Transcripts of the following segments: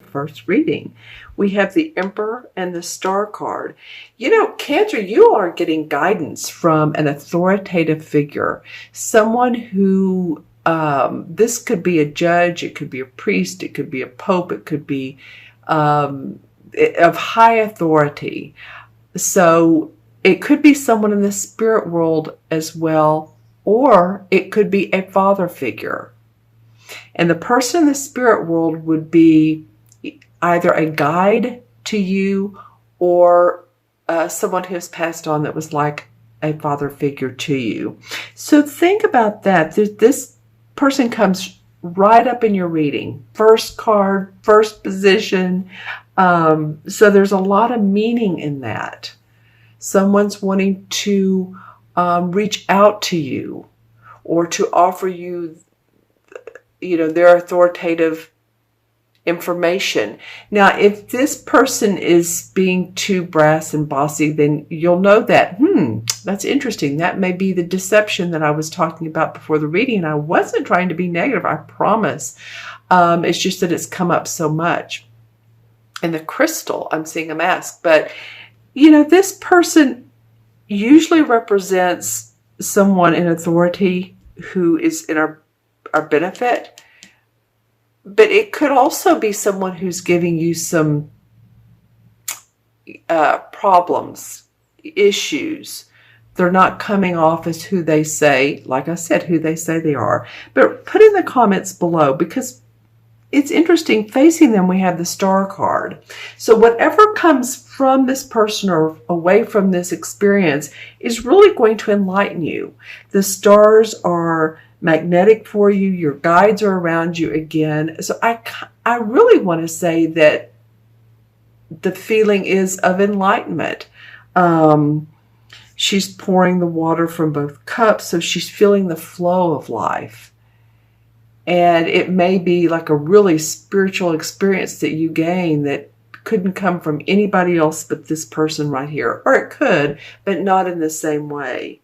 first reading. We have the Emperor and the Star card. You know, Cancer, you are getting guidance from an authoritative figure, someone who, this could be a judge, it could be a priest, it could be a pope, it could be of high authority. So it could be someone in the spirit world as well, or it could be a father figure. And the person in the spirit world would be either a guide to you or someone who has passed on that was like a father figure to you. So think about that. This person comes right up in your reading. First card, first position. So there's a lot of meaning in that. Someone's wanting to reach out to you or to offer you, their authoritative information. Now, if this person is being too brass and bossy, then you'll know that, that's interesting. That may be the deception that I was talking about before the reading. And I wasn't trying to be negative, I promise. It's just that it's come up so much. And the crystal, I'm seeing a mask. But, this person usually represents someone in authority who is in our benefit. But it could also be someone who's giving you some problems, issues. They're not coming off as who they say, like I said, who they say they are. But put in the comments below, because it's interesting. Facing them, we have the Star card. So whatever comes from this person or away from this experience is really going to enlighten you. The stars are magnetic for you. Your guides are around you again. So I really want to say that the feeling is of enlightenment. She's pouring the water from both cups, so she's feeling the flow of life. And it may be like a really spiritual experience that you gain that couldn't come from anybody else but this person right here. Or it could, but not in the same way.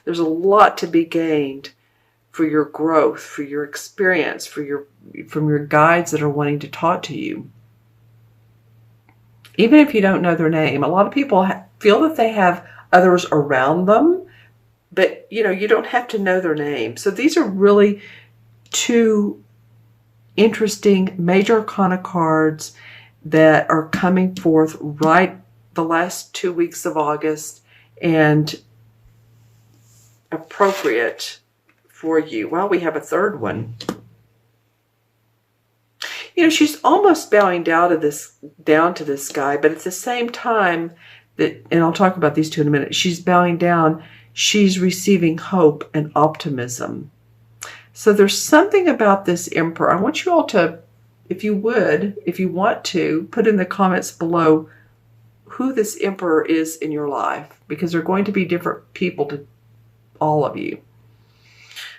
There's a lot to be gained for your growth, for your experience, from your guides that are wanting to talk to you. Even if you don't know their name, a lot of people feel that they have others around them, but you don't have to know their name. So these are really two interesting major arcana cards that are coming forth right the last 2 weeks of August and appropriate for you. Well, we have a third one. She's almost bowing down to this guy, but at the same time and I'll talk about these two in a minute, she's bowing down, she's receiving hope and optimism. So there's something about this Emperor. I want you all to, if you want to, put in the comments below who this Emperor is in your life, because they're going to be different people to all of you.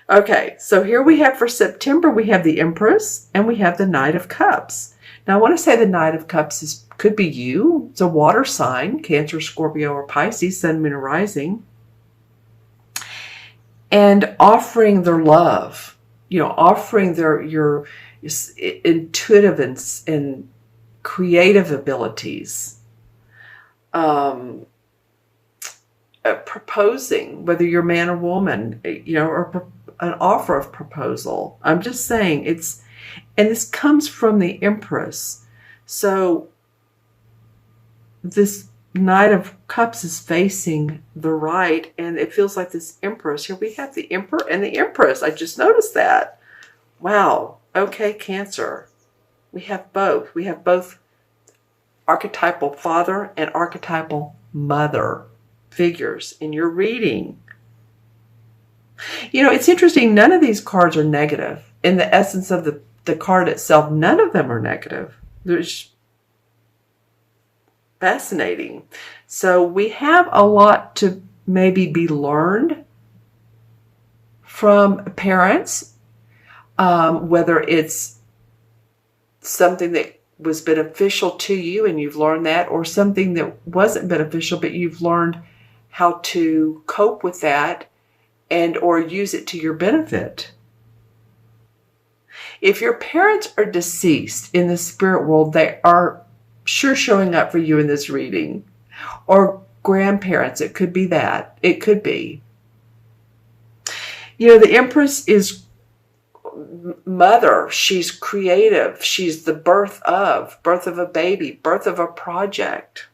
Okay, so here we have for September, we have the Empress and we have the Knight of Cups. Now I want to say the Knight of Cups could be you. It's a water sign, Cancer, Scorpio, or Pisces, Sun, Moon, or Rising. And offering their love, offering your intuitive and creative abilities. Proposing, whether you're man or woman, or an offer of proposal. I'm just saying and this comes from the Empress. So this Knight of Cups is facing the right, and it feels like this Empress. Here we have the Emperor and the Empress. I just noticed that. Wow. Okay, Cancer. We have both. We have both archetypal father and archetypal mother figures in your reading. It's interesting. None of these cards are negative. In the essence of the card itself, none of them are negative. There's fascinating. So we have a lot to maybe be learned from parents, whether it's something that was beneficial to you and you've learned that, or something that wasn't beneficial but you've learned how to cope with that and or use it to your benefit. If your parents are deceased in the spirit world, they are sure showing up for you in this reading. Or grandparents, it could be that. It could be. You know, the Empress is mother. She's creative. She's the birth of a baby, birth of a project.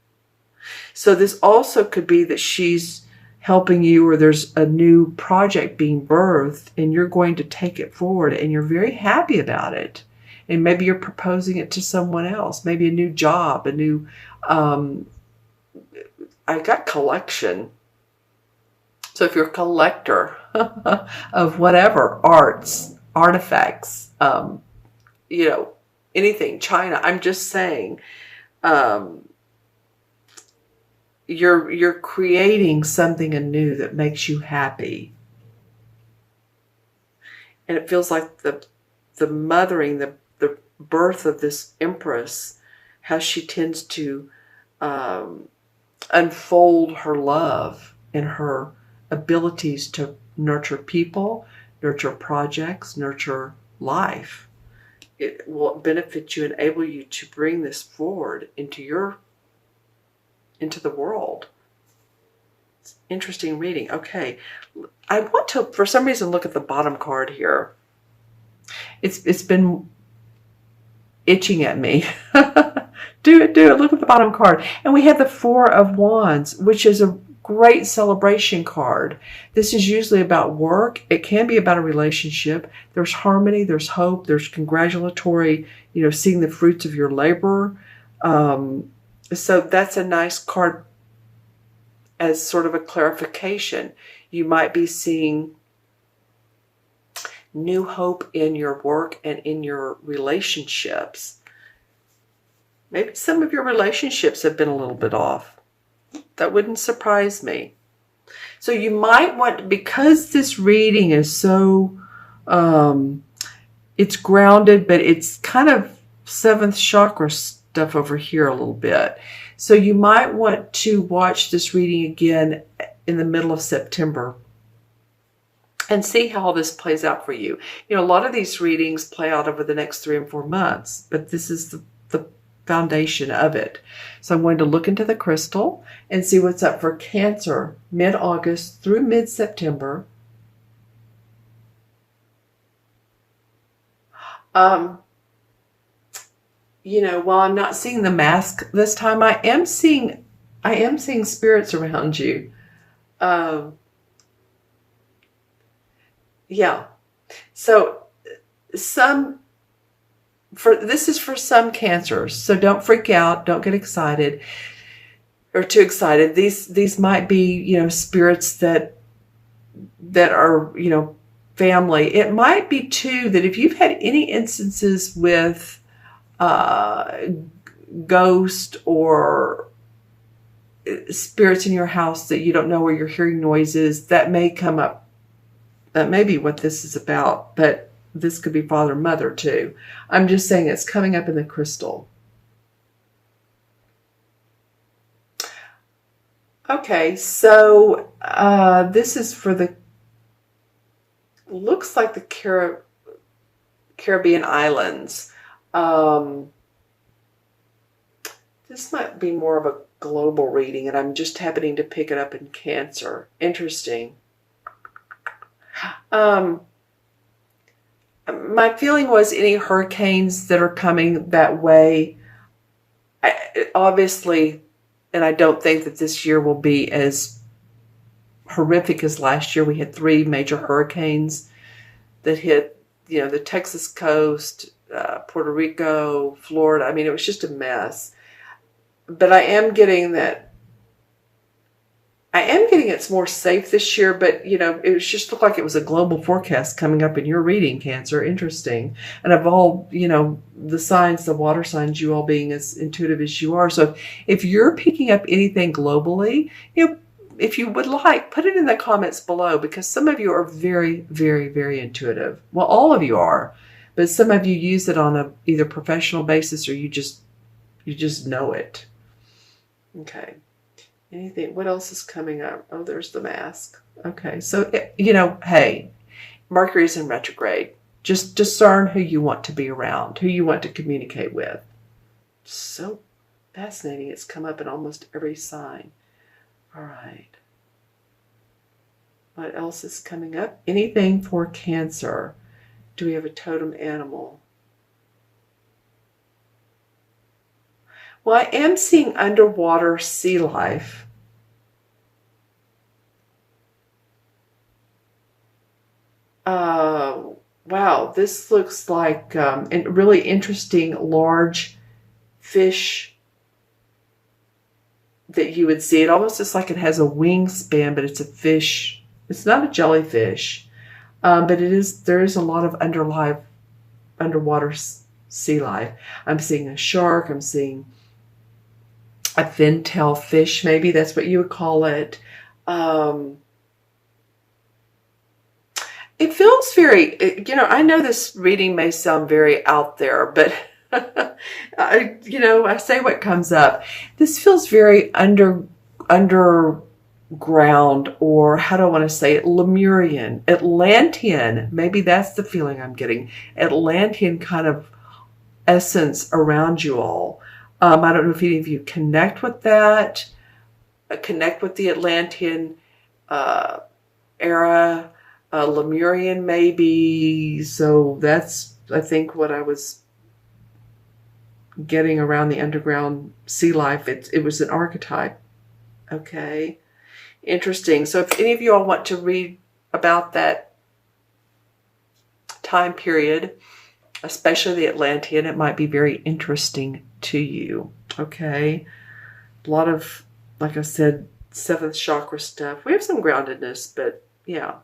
So this also could be that she's helping you, or there's a new project being birthed and you're going to take it forward and you're very happy about it. And maybe you're proposing it to someone else, maybe a new job, a new, I got collection. So if you're a collector of whatever, arts, artifacts, you know, anything, China, I'm just saying, you're creating something anew that makes you happy. And it feels like the mothering, the birth of this Empress, how she tends to unfold her love and her abilities to nurture people, nurture projects, nurture life. It will benefit you, enable you to bring this forward into the world. It's interesting reading. Okay, I want to, for some reason, look at the bottom card here. It's been itching at me. Do it. Look at the bottom card. And we have the Four of Wands, which is a great celebration card. This is usually about work. It can be about a relationship. There's harmony, there's hope, there's congratulatory, you know, seeing the fruits of your labor. So that's a nice card as sort of a clarification. You might be seeing new hope in your work and in your relationships. Maybe some of your relationships have been a little bit off. That wouldn't surprise me. So you might want, because this reading is so, it's grounded, but it's kind of seventh chakra stuff over here a little bit. So you might want to watch this reading again in the middle of September and see how all this plays out for you. You know, a lot of these readings play out over the next 3 and 4 months, but this is the foundation of it. So I'm going to look into the crystal and see what's up for Cancer mid-August through mid-September. You know, while I'm not seeing the mask this time, I am seeing spirits around you. Yeah. So this is for some Cancers, so don't freak out, don't get excited or too excited. These might be, you know, spirits that are, you know, family. It might be too that if you've had any instances with ghost or spirits in your house that you don't know where you're hearing noises, that may come up. That may be what this is about, but this could be father and mother too. I'm just saying it's coming up in the crystal. Okay, so this is for the, looks like the Caribbean islands. This might be more of a global reading, and I'm just happening to pick it up in Cancer. Interesting. My feeling was any hurricanes that are coming that way, obviously, and I don't think that this year will be as horrific as last year. We had 3 major hurricanes that hit, you know, the Texas coast, Puerto Rico, Florida. I mean, it was just a mess. But I am getting it's more safe this year, but, you know, it just looked like it was a global forecast coming up in your reading, Cancer. Interesting. And of all, you know, the signs, the water signs, you all being as intuitive as you are. So if you're picking up anything globally, you know, if you would like, put it in the comments below, because some of you are very, very, very intuitive. Well, all of you are, but some of you use it on a either professional basis or you just know it. Okay. Anything, what else is coming up? Oh, there's the mask. Okay, so, you know, hey, Mercury's in retrograde. Just discern who you want to be around, who you want to communicate with. So fascinating. It's come up in almost every sign. All right. What else is coming up? Anything for Cancer? Do we have a totem animal? Well, I am seeing underwater sea life. Wow, this looks like a really interesting large fish that you would see. It almost looks like it has a wingspan, but it's a fish. It's not a jellyfish, but there is a lot of underwater sea life. I'm seeing a shark. I'm seeing a fin-tail fish. Maybe that's what you would call it. It feels very, I know this reading may sound very out there, but I say what comes up. This feels very underground, or how do I want to say it? Lemurian, Atlantean. Maybe that's the feeling I'm getting. Atlantean kind of essence around you all. I don't know if any of you connect with that, connect with the Atlantean era. Lemurian maybe. So that's, I think, what I was getting around the underground sea life. It was an archetype. Okay. Interesting. So if any of you all want to read about that time period, especially the Atlantean, it might be very interesting to you. Okay. A lot of, like I said, seventh chakra stuff. We have some groundedness, but yeah.